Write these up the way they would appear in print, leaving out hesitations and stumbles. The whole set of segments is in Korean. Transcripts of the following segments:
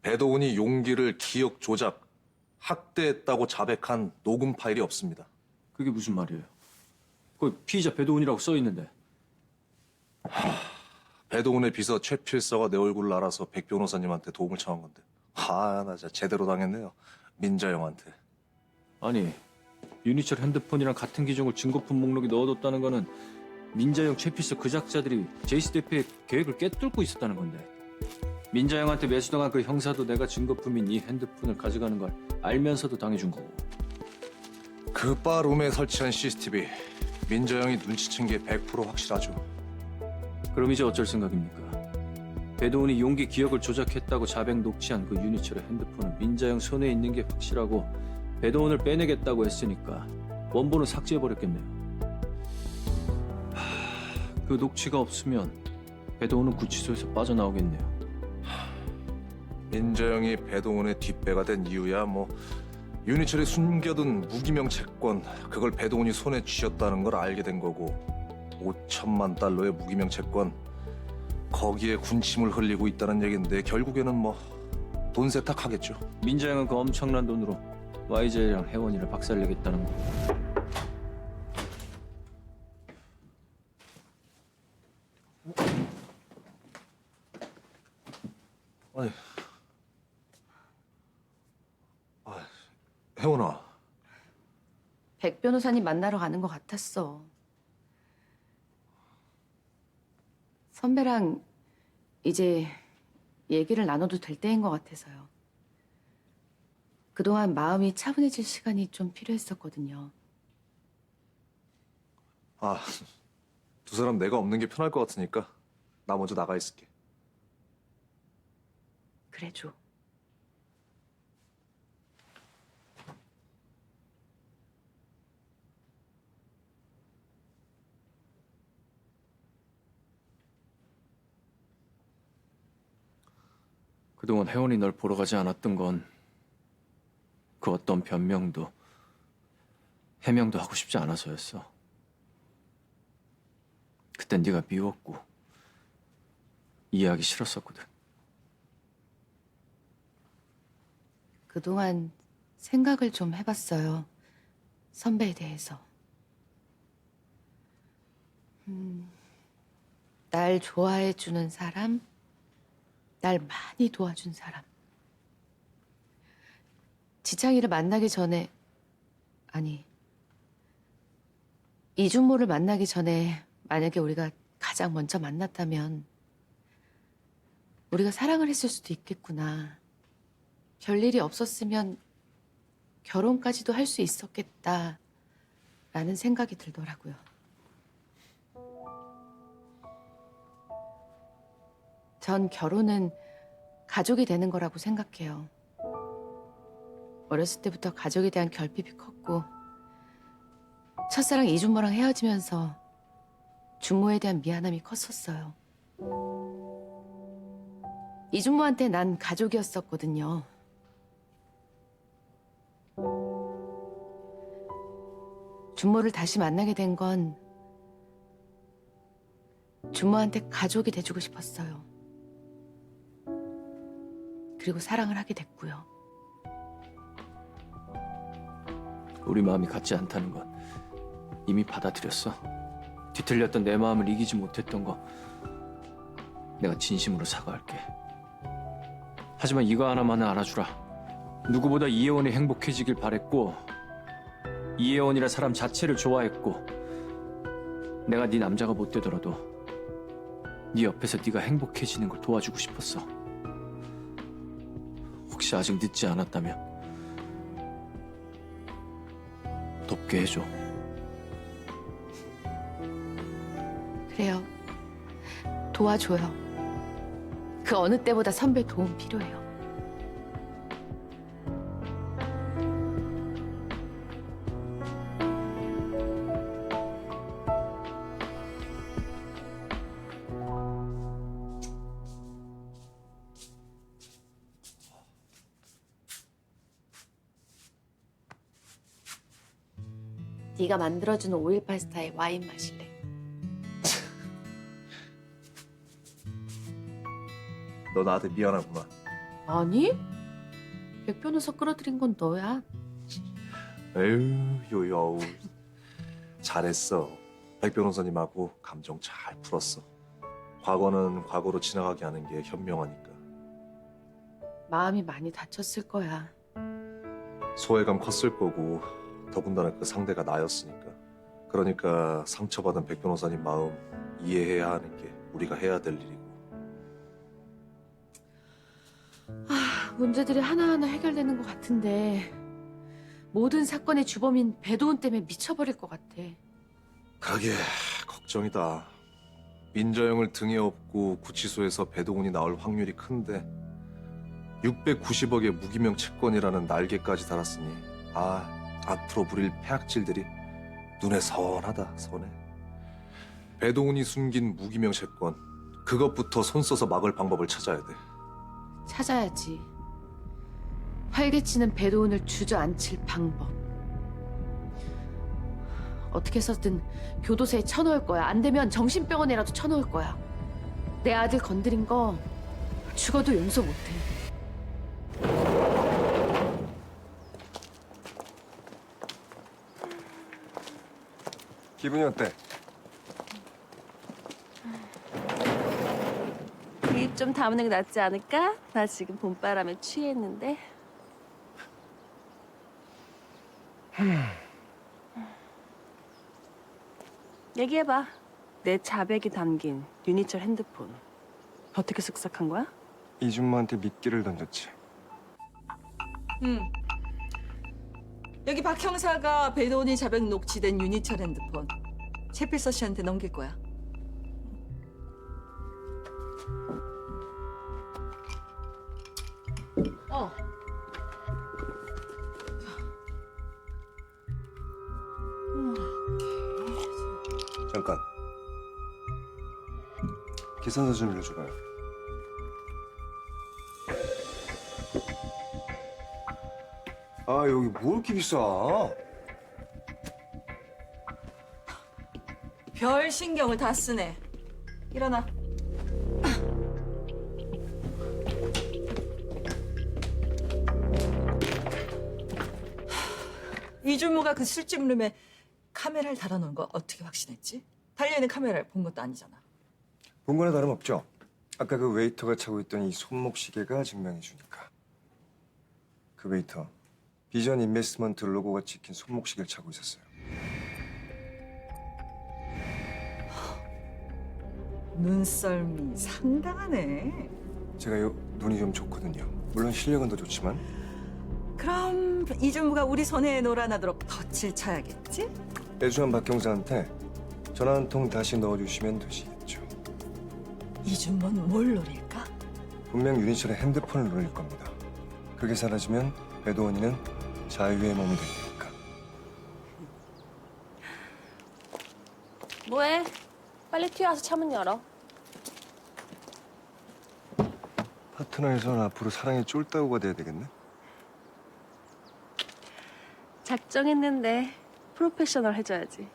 배도훈이 용기를 기억 조작, 학대했다고 자백한 녹음 파일이 없습니다. 그게 무슨 말이에요? 그 피의자 배도훈이라고 써 있는데. 배도훈의 비서 최 필서가 내 얼굴을 알아서 백 변호사님한테 도움을 청한 건데. 나 진짜 제대로 당했네요. 민자영한테. 아니, 유니철 핸드폰이랑 같은 기종을 증거품 목록에 넣어뒀다는 거는 민자영, 최필서 그 작자들이 제이스 대표의 계획을 깨뚫고 있었다는 건데. 민자영한테 매수당한 그 형사도 내가 증거품인 이 핸드폰을 가져가는 걸 알면서도 당해준 거고. 그 바룸에 설치한 CCTV, 민자영이 눈치챈 게 100% 확실하죠. 그럼 이제 어쩔 생각입니까? 배도훈이 용기 기억을 조작했다고 자백 녹취한 그 유니철의 핸드폰은 민자영 손에 있는 게 확실하고 배도훈을 빼내겠다고 했으니까 원본은 삭제해버렸겠네요. 그 녹취가 없으면 배도훈은 구치소에서 빠져나오겠네요. 민자영이 배도훈의 뒷배가 된 이유야 유니철이 숨겨둔 무기명 채권, 그걸 배도훈이 손에 쥐었다는 걸 알게 된 거고, 5천만 달러의 무기명 채권, 거기에 군침을 흘리고 있다는 얘긴데 결국에는 돈 세탁하겠죠. 민자영은 그 엄청난 돈으로 YJ랑 혜원이를 박살내겠다는 거. 아니, 혜원아. 백 변호사님 만나러 가는 것 같았어. 선배랑 이제 얘기를 나눠도 될 때인 것 같아서요. 그동안 마음이 차분해질 시간이 좀 필요했었거든요. 두 사람 내가 없는 게 편할 것 같으니까 나 먼저 나가 있을게. 그래 줘. 그동안 혜원이 널 보러 가지 않았던 건 그 어떤 변명도 해명도 하고 싶지 않아서였어. 그땐 네가 미웠고 이해하기 싫었었거든. 그동안 생각을 좀 해봤어요. 선배에 대해서. 날 좋아해주는 사람, 날 많이 도와준 사람. 지창이를 만나기 전에, 아니, 이준모를 만나기 전에 만약에 우리가 가장 먼저 만났다면 우리가 사랑을 했을 수도 있겠구나. 별일이 없었으면 결혼까지도 할 수 있었겠다라는 생각이 들더라고요. 전 결혼은 가족이 되는 거라고 생각해요. 어렸을 때부터 가족에 대한 결핍이 컸고 첫사랑 이준모랑 헤어지면서 준모에 대한 미안함이 컸었어요. 이준모한테 난 가족이었었거든요. 준모를 다시 만나게 된 건 준모한테 가족이 돼주고 싶었어요. 그리고 사랑을 하게 됐고요. 우리 마음이 같지 않다는 건 이미 받아들였어. 뒤틀렸던 내 마음을 이기지 못했던 거 내가 진심으로 사과할게. 하지만 이거 하나만은 알아주라. 누구보다 이혜원이 행복해지길 바랬고 이혜원이라 사람 자체를 좋아했고 내가 네 남자가 못 되더라도 네 옆에서 네가 행복해지는 걸 도와주고 싶었어. 혹시 아직 늦지 않았다면 돕게 해줘. 그래요. 도와줘요. 그 어느 때보다 선배 도움 필요해요. 네가 만들어주는 518 스타일 와인 마실래? 너 나한테 미안하구나. 아니? 백 변호사 끌어들인 건 너야. 에휴, 요여우. 잘했어. 백 변호사님하고 감정 잘 풀었어. 과거는 과거로 지나가게 하는 게 현명하니까. 마음이 많이 다쳤을 거야. 소외감 컸을 거고 더군다나 그 상대가 나였으니까. 그러니까 상처받은 백 변호사님 마음 이해해야 하는 게 우리가 해야 될 일이고. 문제들이 하나하나 해결되는 것 같은데 모든 사건의 주범인 배도훈 때문에 미쳐버릴 것 같아. 그게 걱정이다. 민저영을 등에 업고 구치소에서 배동훈이 나올 확률이 큰데 690억의 무기명 채권이라는 날개까지 달았으니 앞으로 부릴 폐악질들이 눈에 선하다, 선해. 배동훈이 숨긴 무기명 채권 그것부터 손 써서 막을 방법을 찾아야 돼. 찾아야지. 활개치는 배도훈을 주저앉힐 방법. 어떻게 해서든 교도소에 쳐넣을 거야. 안 되면 정신병원에라도 쳐넣을 거야. 내 아들 건드린 거 죽어도 용서 못해. 기분이 어때? 입 좀 다무는 게 낫지 않을까? 나 지금 봄바람에 취했는데. 얘기해봐. 내 자백이 담긴 윤희철 핸드폰. 어떻게 쓱싹한 거야? 이준모한테 미끼를 던졌지. 여기 박 형사가 배도훈이 자백 녹취된 윤희철 핸드폰 최필서 씨한테 넘길 거야. 잠깐. 계산서 좀 빌려줘봐요. 여기 뭐 이렇게 비싸? 별 신경을 다 쓰네. 일어나. 이준모가 그 술집룸에 카메라를 달아놓은 거 어떻게 확신했지? 달려있는 카메라를 본 것도 아니잖아. 본 거나 다름없죠. 아까 그 웨이터가 차고 있던 이 손목 시계가 증명해 주니까. 그 웨이터 비전 인베스트먼트 로고가 찍힌 손목 시계를 차고 있었어요. 눈썰미 상당하네. 제가 요 눈이 좀 좋거든요. 물론 실력은 더 좋지만 그럼 이준모가 우리 손에 놀아나도록 덫을 쳐야겠지? 애주한 박 형사한테 전화 한 통 다시 넣어주시면 되시겠죠. 이준모는 뭘 노릴까? 분명 윤희철의 핸드폰을 노릴 겁니다. 그게 사라지면 배도원이는 자유의 몸이 될 테니까. 뭐해? 빨리 튀어와서 차문 열어. 파트너에선 앞으로 사랑의 쫄따구가 돼야 되겠네. 작정했는데 프로페셔널 해줘야지.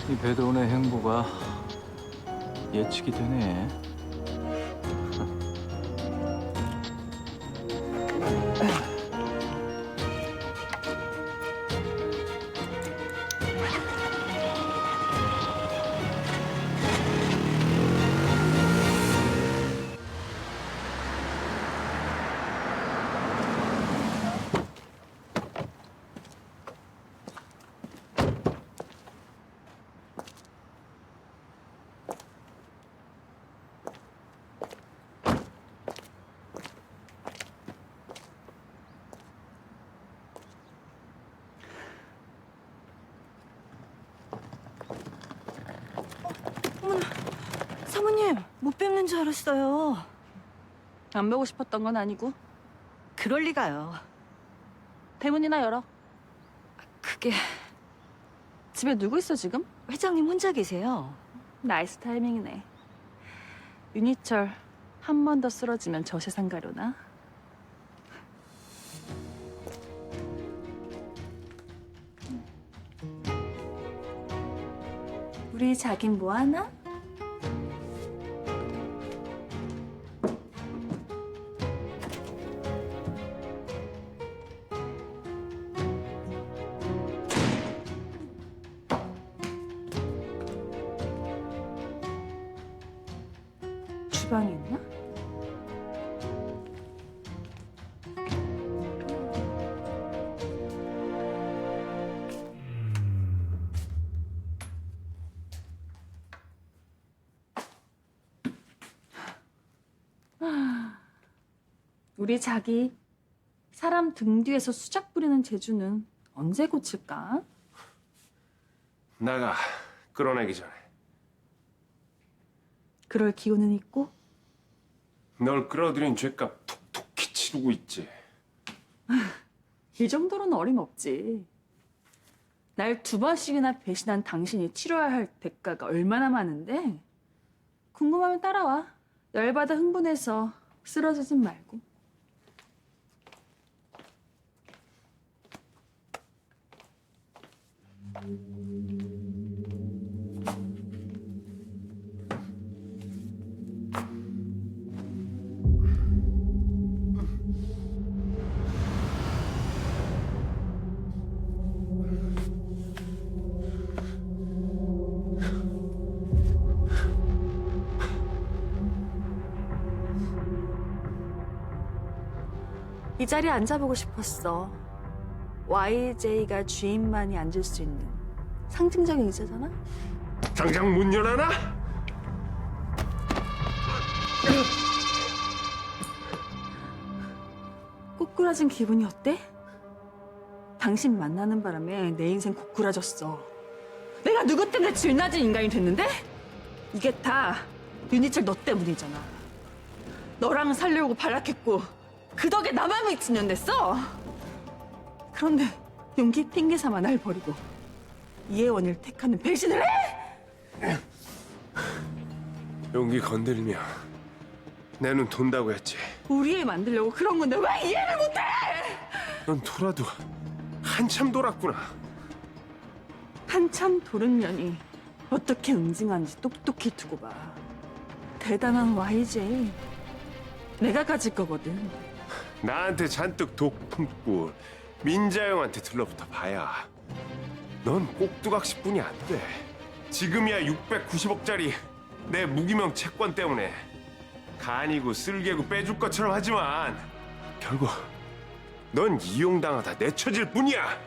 이 배도훈의 행보가 예측이 되네. 사모님, 못 뵙는 줄 알았어요. 안 보고 싶었던 건 아니고. 그럴 리가요. 대문이나 열어. 그게 집에 누구 있어 지금? 회장님 혼자 계세요. 나이스 타이밍이네. 윤희철 한 번 더 쓰러지면 저 세상 가려나? 우리 자긴 뭐 하나? 주방에 있나? 우리 자기 사람 등 뒤에서 수작 부리는 재주는 언제 고칠까? 나가 끌어내기 전에 그럴 기운은 있고 널 끌어들인 죄값 톡톡히 치르고 있지. 이 정도로는 어림없지. 날 2번씩이나 배신한 당신이 치러야 할 대가가 얼마나 많은데? 궁금하면 따라와. 열받아 흥분해서 쓰러지진 말고. 이 자리에 앉아보고 싶었어. YJ가 주인만이 앉을 수 있는 상징적인 의자잖아? 당장 문 열어놔. 꼬꾸라진 기분이 어때? 당신 만나는 바람에 내 인생 꼬꾸라졌어. 내가 누구 때문에 질낮은 인간이 됐는데? 이게 다 윤희철 너 때문이잖아. 너랑 살려고 발악했고 그 덕에 나만 미친년 됐어. 그런데 용기 핑계 삼아 날 버리고 이혜원을 택하는 배신을 해? 용기 건드리며 내 눈 돈다고 했지. 우리 애 만들려고 그런 건데 왜 이해를 못해? 넌 돌아도 한참 돌았구나. 한참 도른 년이 어떻게 응징하는지 똑똑히 두고 봐. 대단한 YJ 내가 가질 거거든. 나한테 잔뜩 독 품고 민자영한테 들러붙어 봐야 넌 꼭두각시뿐이 안 돼. 지금이야 690억짜리 내 무기명 채권 때문에 간이고 쓸개고 빼줄 것처럼 하지만 결국 넌 이용당하다 내쳐질 뿐이야.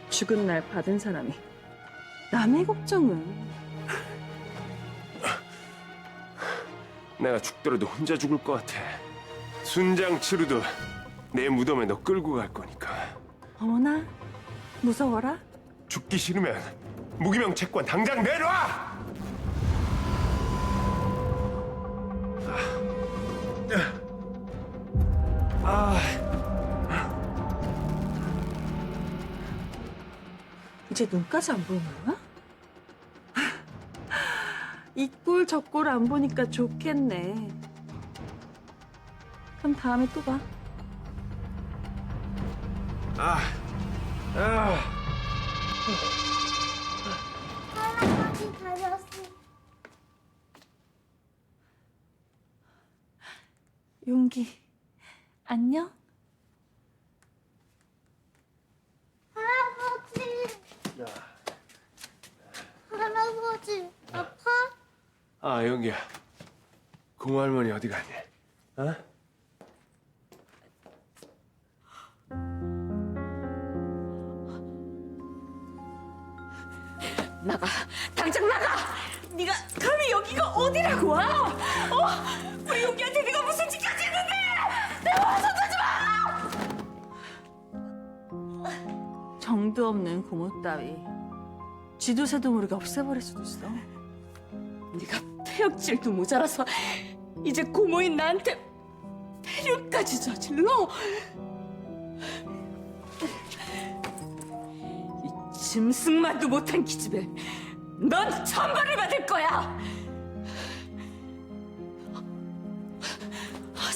죽은 날 받은 사람이 남의 걱정은. 내가 죽더라도 혼자 죽을 것 같아. 순장 치루도 내 무덤에 너 끌고 갈 거니까. 어머나 무서워라. 죽기 싫으면 무기명 채권 당장 내놔! 이제 눈까지 안 보이는 거야? 이 꼴 저 꼴 안 보니까 좋겠네. 그럼 다음에 또 봐. 할아버지 다녔어. 용기 안녕? 할아버지 아파? 아, 용기야. 고모 할머니 어디 갔니? 어? 나가! 당장 나가! 네가 감히 여기가 어디라고 와? 우리 용기한테 네가 무슨 짓까지 했는데! 내 와서 두지 마! 정도 없는 고모 따위 쥐도 새도 모르게 없애버릴 수도 있어. 네가 폐역질도 모자라서 이제 고모인 나한테 패륜까지 저질러? 이 짐승만도 못한 기집애, 넌 천벌을 받을 거야.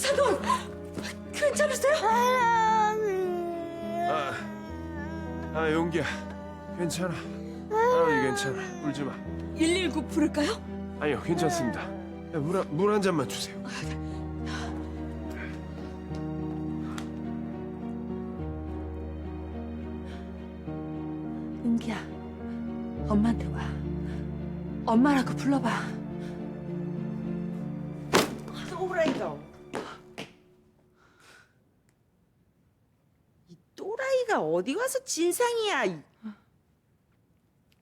이찬원 괜찮으세요? 용기야, 괜찮아. 괜찮아. 울지 마. 119 부를까요? 아니요, 괜찮습니다. 물 한 잔만 주세요. 은기야, 엄마한테 와. 엄마라고 불러봐. 또라이가. 이 또라이가 어디 가서 진상이야.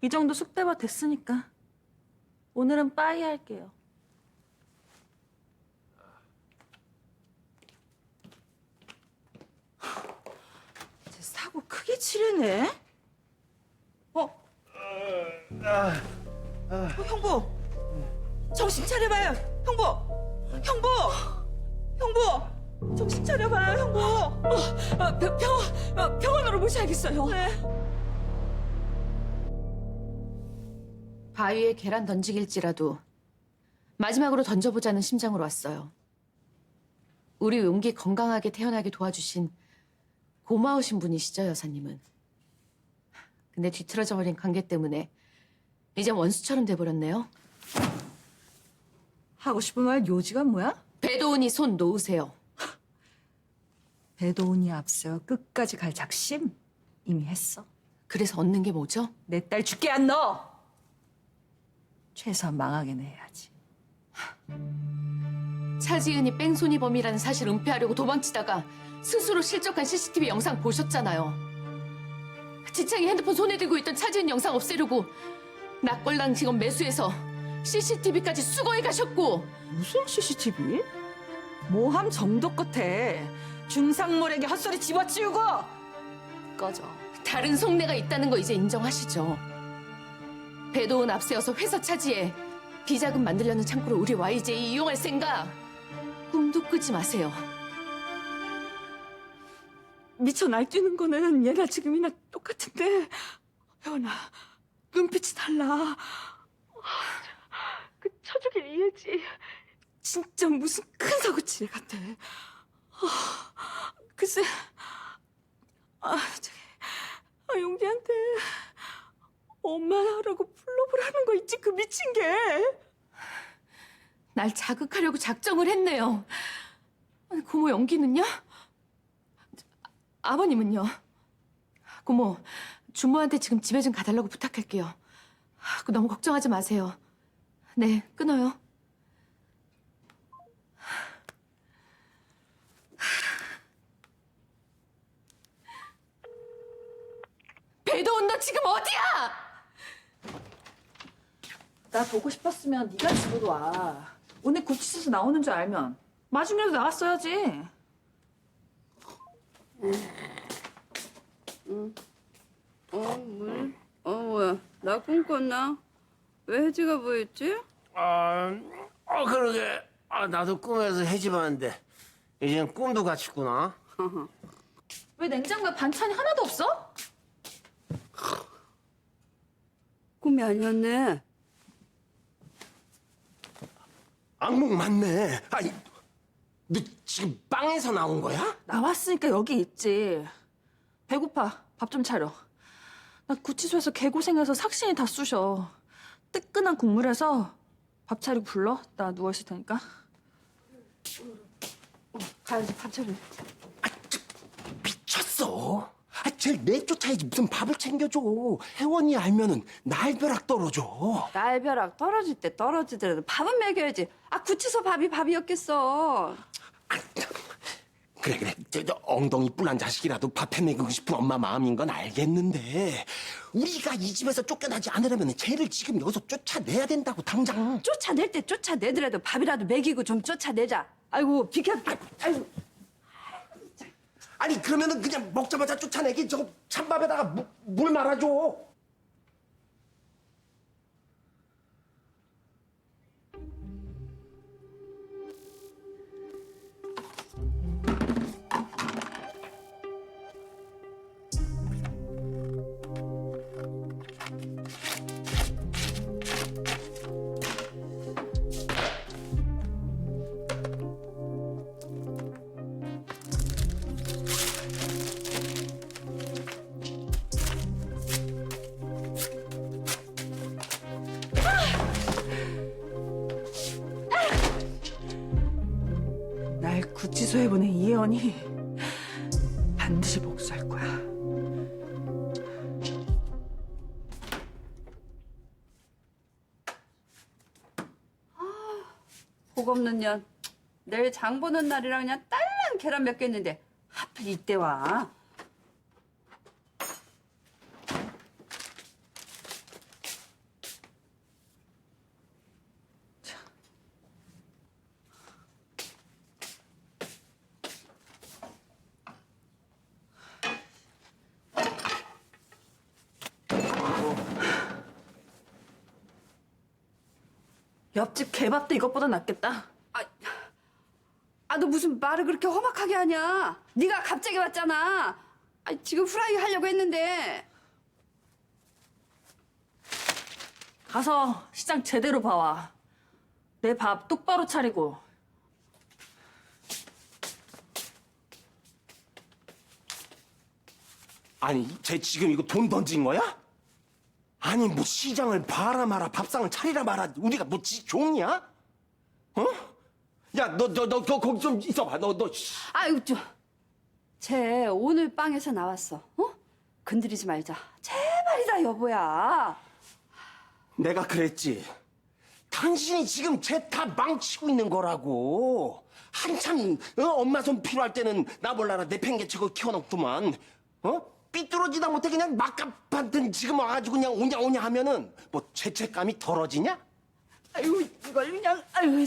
이 정도 숙대밭 됐으니까 오늘은 빠이 할게요. 쟤 사고 크게 치르네. 형부, 정신 차려봐요. 형부, 정신 차려봐요, 형부. 병원으로 모셔야겠어요. 네. 바위에 계란 던지길지라도 마지막으로 던져보자는 심정으로 왔어요. 우리 용기 건강하게 태어나게 도와주신 고마우신 분이시죠, 여사님은. 근데 뒤틀어져 버린 관계 때문에 이제 원수처럼 돼버렸네요. 하고 싶은 말 요지가 뭐야? 배도은이 손 놓으세요. 배도운이 앞서 끝까지 갈 작심 이미 했어. 그래서 얻는 게 뭐죠? 내 딸 죽게 안 넣어. 최소한 망하게는 해야지. 차지은이 뺑소니 범이라는 사실 은폐하려고 도망치다가 스스로 실족한 CCTV 영상 보셨잖아요. 지창이 핸드폰 손에 들고 있던 차지은 영상 없애려고 납골당 직원 매수해서 CCTV까지 수거해 가셨고 무슨 CCTV? 모함 정도 끝에 중상모래게 헛소리 집어치우고 꺼져. 다른 속내가 있다는 거 이제 인정하시죠? 배도은 앞세워서 회사 차지해 비자금 만들려는 창구로 우리 YJ 이용할 생각 꿈도 꾸지 마세요. 미쳐 날뛰는 거는 얘나 지금이나 똑같은데 혜원아 눈빛이 달라. 그 쳐주길 이해지. 진짜 무슨 큰 사고치레 같아. 글쎄 용기한테 엄마라고 불러보라는 거 있지. 그 미친 게. 날 자극하려고 작정을 했네요. 아니, 고모 연기는요? 아버님은요? 고모, 주모한테 지금 집에 좀 가달라고 부탁할게요. 너무 걱정하지 마세요. 네, 끊어요. 배도은 너 지금 어디야? 나 보고 싶었으면 네가 집으로 와. 오늘 구치소에서 나오는 줄 알면 마중이라도 나왔어야지. 뭐야. 나 꿈꿨나? 왜 해지가 보였지? 그러게. 나도 꿈에서 해집었는데 이젠 꿈도 같이 꾸나? 왜 냉장고에 반찬이 하나도 없어? 꿈이 아니었네. 악몽 맞네. 아니, 너 지금 빵에서 나온 거야? 나왔으니까 여기 있지. 배고파. 밥 좀 차려. 나 구치소에서 개고생해서 삭신이 다 쑤셔. 뜨끈한 국물에서 밥 차리고 불러. 나 누워있을 테니까. 가야지. 밥 차려. 미쳤어. 쟤를 내쫓아야지 무슨 밥을 챙겨줘. 혜원이 알면은 날벼락 떨어져. 날벼락 떨어질 때 떨어지더라도 밥은 먹여야지. 구치소 밥이 밥이었겠어. 그래. 저 엉덩이 뿔난 자식이라도 밥해 먹이고 싶은 엄마 마음인 건 알겠는데 우리가 이 집에서 쫓겨나지 않으려면 쟤를 지금 여기서 쫓아내야 된다고 당장. 쫓아낼 때 쫓아내더라도 밥이라도 먹이고 좀 쫓아내자. 아이고 비켜. 아이고. 아니 그러면은 그냥 먹자마자 쫓아내기 저거 찬밥에다가 물 말아줘. 배도니 반드시 복수할 거야. 복 없는 년. 내일 장 보는 날이라 그냥 딸랑 계란 몇 개 있는데 하필 이때 와. 옆집 개밥도 이것보다 낫겠다. 너 무슨 말을 그렇게 험악하게 하냐? 네가 갑자기 왔잖아. 지금 후라이 하려고 했는데. 가서 시장 제대로 봐와. 내 밥 똑바로 차리고. 아니, 쟤 지금 이거 돈 던진 거야? 아니, 뭐 시장을 봐라 마라, 밥상을 차리라 마라. 우리가 뭐 지 종이야? 어? 야, 너 거기 좀 있어봐. 씨. 아이고 쟤 오늘 빵에서 나왔어. 건드리지 말자. 제발이다 여보야. 내가 그랬지. 당신이 지금 쟤 다 망치고 있는 거라고. 한참 엄마 손 필요할 때는 나 몰라라 내팽개치고 키워놓더만. 삐뚤어지다 못해 그냥 막갑한테 지금 와가지고 그냥 오냐 하면은 뭐 죄책감이 덜어지냐? 아이고 이걸 그냥 아이고.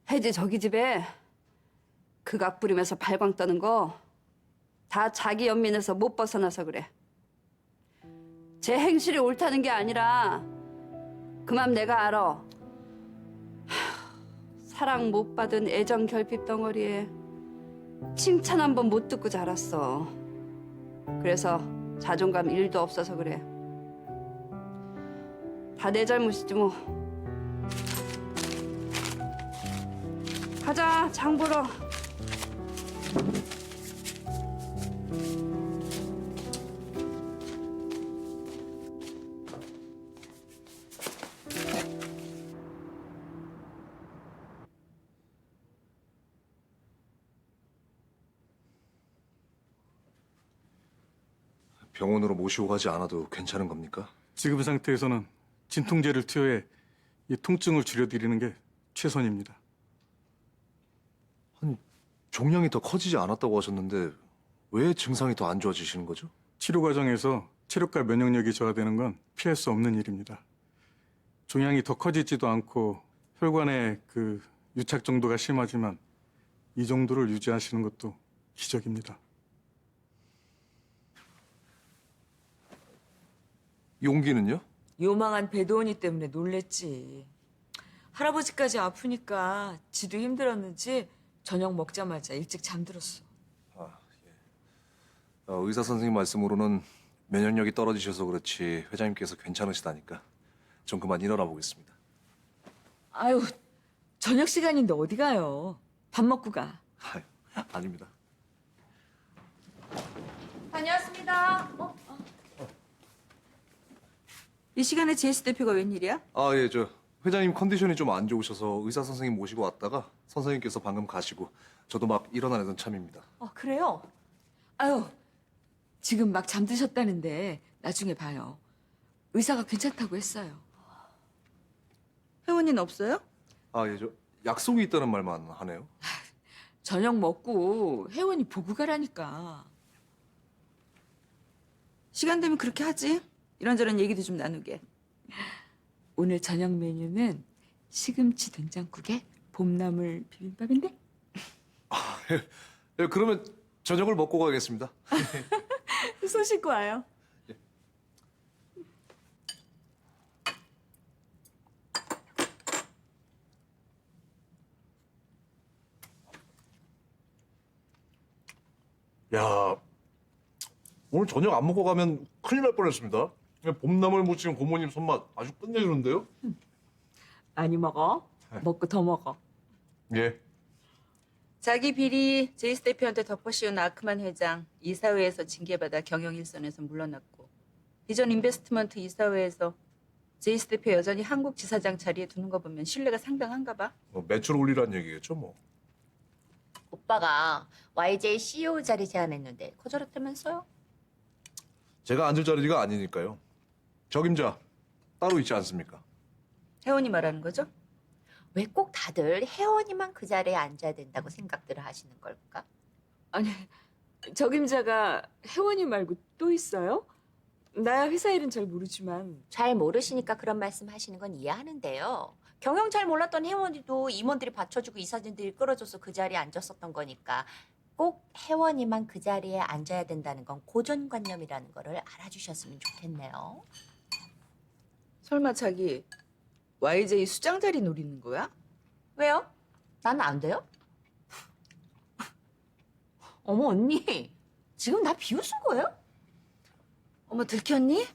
혜지 저기 집에 극악 부리면서 발광 떠는 거 다 자기 연민에서 못 벗어나서 그래. 제 행실이 옳다는 게 아니라 그 맘 내가 알아. 사랑 못 받은 애정 결핍 덩어리에 칭찬 한 번 못 듣고 자랐어. 그래서 자존감 1도 없어서 그래. 다 내 잘못이지 뭐. 가자, 장 보러. 병원으로 모시고 가지 않아도 괜찮은 겁니까? 지금 상태에서는 진통제를 투여해 이 통증을 줄여드리는 게 최선입니다. 아니, 종양이 더 커지지 않았다고 하셨는데 왜 증상이 더 안 좋아지시는 거죠? 치료 과정에서 체력과 면역력이 저하되는 건 피할 수 없는 일입니다. 종양이 더 커지지도 않고 혈관의 그 유착 정도가 심하지만 이 정도를 유지하시는 것도 기적입니다. 용기는요? 요망한 배도원이 때문에 놀랬지. 할아버지까지 아프니까 지도 힘들었는지 저녁 먹자마자 일찍 잠들었어. 의사 선생님 말씀으로는 면역력이 떨어지셔서 그렇지 회장님께서 괜찮으시다니까 좀 그만 일어나 보겠습니다. 아유, 저녁 시간인데 어디 가요? 밥 먹고 가. 아유, 아닙니다. 다녀왔습니다. 이 시간에 제이스 대표가 웬일이야? 예, 회장님 컨디션이 좀 안 좋으셔서 의사 선생님 모시고 왔다가 선생님께서 방금 가시고 저도 막 일어나려던 참입니다. 그래요? 아유, 지금 막 잠드셨다는데 나중에 봐요. 의사가 괜찮다고 했어요. 회원님 없어요? 예, 약속이 있다는 말만 하네요. 저녁 먹고 혜원이 보고 가라니까. 시간 되면 그렇게 하지. 이런저런 얘기도 좀 나누게. 오늘 저녁 메뉴는 시금치 된장국에 봄나물 비빔밥인데? 예, 그러면 저녁을 먹고 가겠습니다. 손 씻고 와요. 야, 오늘 저녁 안 먹고 가면 큰일 날 뻔했습니다. 봄나물 무침 고모님 손맛 아주 끝내주는데요? 많이 먹어. 먹고 더 먹어. 예. 자기 비리 제이스 대표한테 덮어씌운 아크만 회장 이사회에서 징계받아 경영 일선에서 물러났고 비전 인베스트먼트 이사회에서 제이스 대표 여전히 한국 지사장 자리에 두는 거 보면 신뢰가 상당한가 봐. 뭐 매출 올리라는 얘기겠죠 뭐. 오빠가 YJ CEO 자리 제안했는데 거절했다면서요? 제가 앉을 자리가 아니니까요. 적임자 따로 있지 않습니까? 혜원이 말하는 거죠? 왜 꼭 다들 혜원이만 그 자리에 앉아야 된다고 생각들을 하시는 걸까? 아니, 적임자가 혜원이 말고 또 있어요? 나야 회사 일은 잘 모르지만. 잘 모르시니까 그런 말씀 하시는 건 이해하는데요. 경영 잘 몰랐던 혜원이도 임원들이 받쳐주고 이사진들이 끌어줘서 그 자리에 앉았었던 거니까 꼭 혜원이만 그 자리에 앉아야 된다는 건 고정관념이라는 거를 알아주셨으면 좋겠네요. 설마 자기 YJ 수장 자리 노리는 거야? 왜요? 나는 안 돼요? 어머 언니, 지금 나 비웃은 거예요? 어머 들켰니?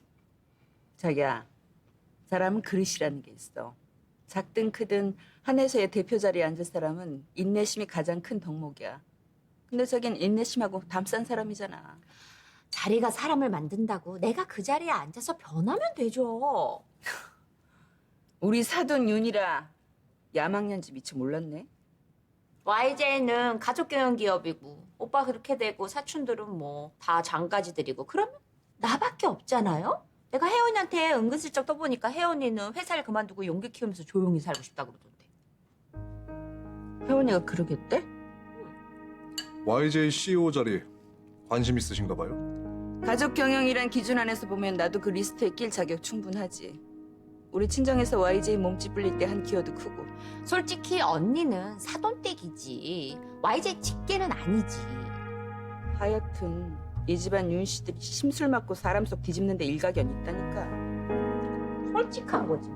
자기야, 사람은 그릇이라는 게 있어. 작든 크든 한 회사의 대표 자리에 앉을 사람은 인내심이 가장 큰 덕목이야. 근데 자긴 인내심하고 담싼 사람이잖아. 자리가 사람을 만든다고 내가 그 자리에 앉아서 변하면 되죠. 우리 사돈 윤이라 야망년지 미처 몰랐네. YJ는 가족 경영 기업이고 오빠 그렇게 되고 사촌들은 뭐 다 장가지들이고 그러면 나밖에 없잖아요? 내가 혜원이한테 은근슬쩍 떠보니까 혜원이는 회사를 그만두고 용기 키우면서 조용히 살고 싶다 그러던데. 혜원이가 그러겠대? YJ CEO 자리 관심 있으신가 봐요? 가족 경영이란 기준 안에서 보면 나도 그 리스트에 낄 자격 충분하지. 우리 친정에서 YJ 몸집 불릴 때 한 기여도 크고. 솔직히 언니는 사돈댁이지 YJ 직계는 아니지. 하여튼 이 집안 윤 씨들이 심술 맞고 사람 속 뒤집는 데 일가견 있다니까. 솔직한 거지.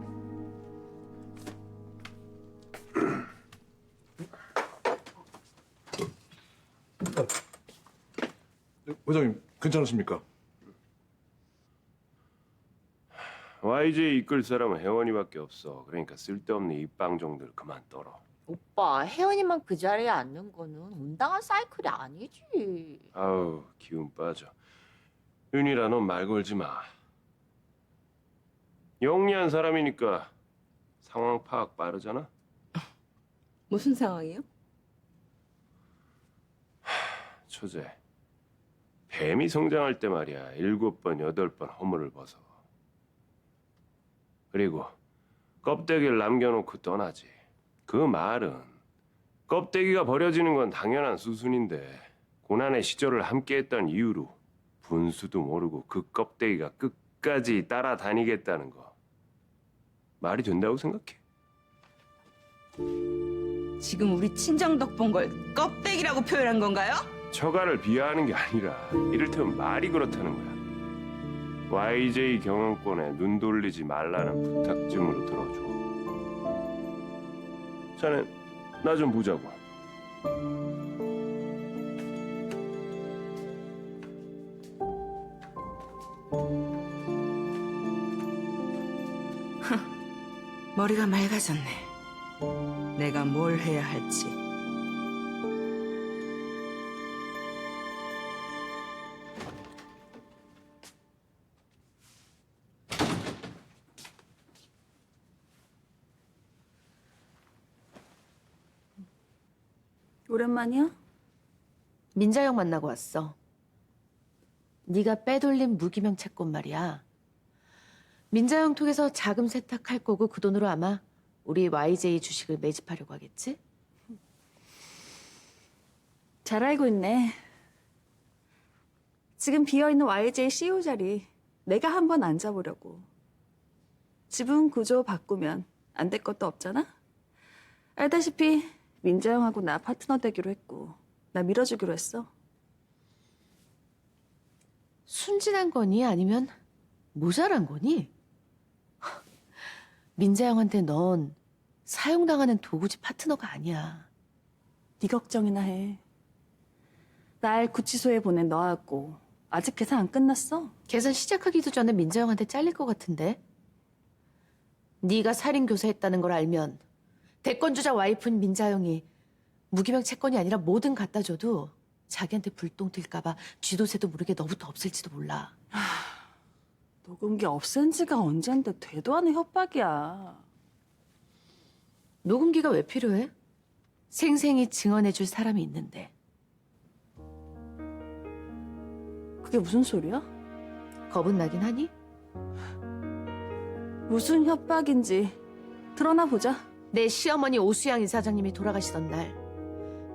회장님 괜찮으십니까? YJ 이끌 사람은 혜원이밖에 없어. 그러니까 쓸데없는 입방정들 그만 떨어. 오빠 혜원이만 그 자리에 앉는 거는 온당한 사이클이 아니지. 아우 기운 빠져. 윤이라 넌 말 걸지 마. 영리한 사람이니까 상황 파악 빠르잖아. 무슨 상황이요? 처제, 뱀이 성장할 때 말이야 7번, 8번 허물을 벗어. 그리고 껍데기를 남겨놓고 떠나지. 그 말은 껍데기가 버려지는 건 당연한 수순인데 고난의 시절을 함께했던 이유로 분수도 모르고 그 껍데기가 끝까지 따라다니겠다는 거 말이 된다고 생각해? 지금 우리 친정 덕본 걸 껍데기라고 표현한 건가요? 처가를 비하하는 게 아니라 이를테면 말이 그렇다는 거야. YJ 경영권에 눈 돌리지 말라는 부탁쯤으로 들어줘. 자네 나 좀 보자고. 머리가 맑아졌네. 내가 뭘 해야 할지. 오랜만이야? 민자영 만나고 왔어. 네가 빼돌린 무기명 채권 말이야. 민자영 통해서 자금 세탁할 거고 그 돈으로 아마 우리 YJ 주식을 매집하려고 하겠지? 잘 알고 있네. 지금 비어있는 YJ CEO 자리 내가 한번 앉아보려고. 지분 구조 바꾸면 안 될 것도 없잖아? 알다시피 민자영하고 나 파트너 되기로 했고 나 밀어주기로 했어. 순진한 거니 아니면 모자란 거니? 민자영한테 넌 사용당하는 도구지 파트너가 아니야. 네 걱정이나 해. 날 구치소에 보낸 너하고 아직 계산 안 끝났어. 계산 시작하기도 전에 민자영한테 잘릴 것 같은데? 네가 살인 교사했다는 걸 알면 대권주자 와이프인 민자영이 무기명 채권이 아니라 뭐든 갖다 줘도 자기한테 불똥 튈까 봐 쥐도새도 모르게 너부터 없앨지도 몰라. 녹음기 없앤 지가 언젠데 되도 않은 협박이야. 녹음기가 왜 필요해? 생생히 증언해줄 사람이 있는데. 그게 무슨 소리야? 겁은 나긴 하니? 무슨 협박인지 드러나 보자. 내 시어머니 오수양 이사장님이 돌아가시던 날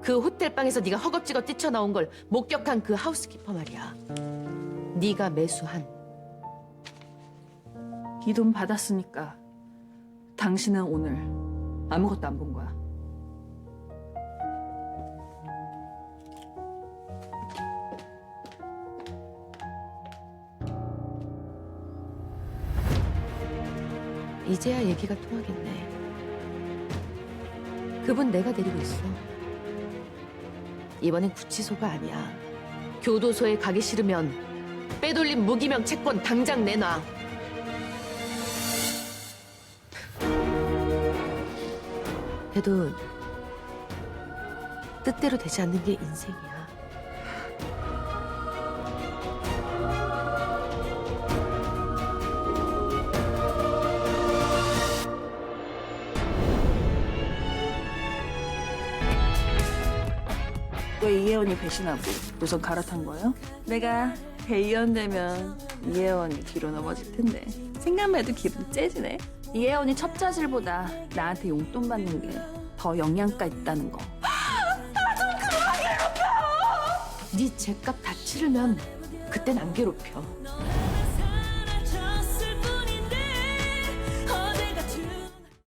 그 호텔방에서 네가 허겁지겁 뛰쳐나온 걸 목격한 그 하우스키퍼 말이야. 네가 매수한. 이 돈 받았으니까 당신은 오늘 아무것도 안 본 거야. 이제야 얘기가 통하겠네. 그분 내가 데리고 있어. 이번엔 구치소가 아니야. 교도소에 가기 싫으면 빼돌린 무기명 채권 당장 내놔. 그래도 뜻대로 되지 않는 게 인생이야. 왜 이혜원이 배신하고 우선 갈아탄 거예요? 내가 대의원 되면 이혜원이 뒤로 넘어질 텐데 생각만 해도 기분 째지네. 이혜원이 첩자질보다 나한테 용돈 받는 게 더 영양가 있다는 거. 네 죗값 다 치르면 그땐 안 괴롭혀.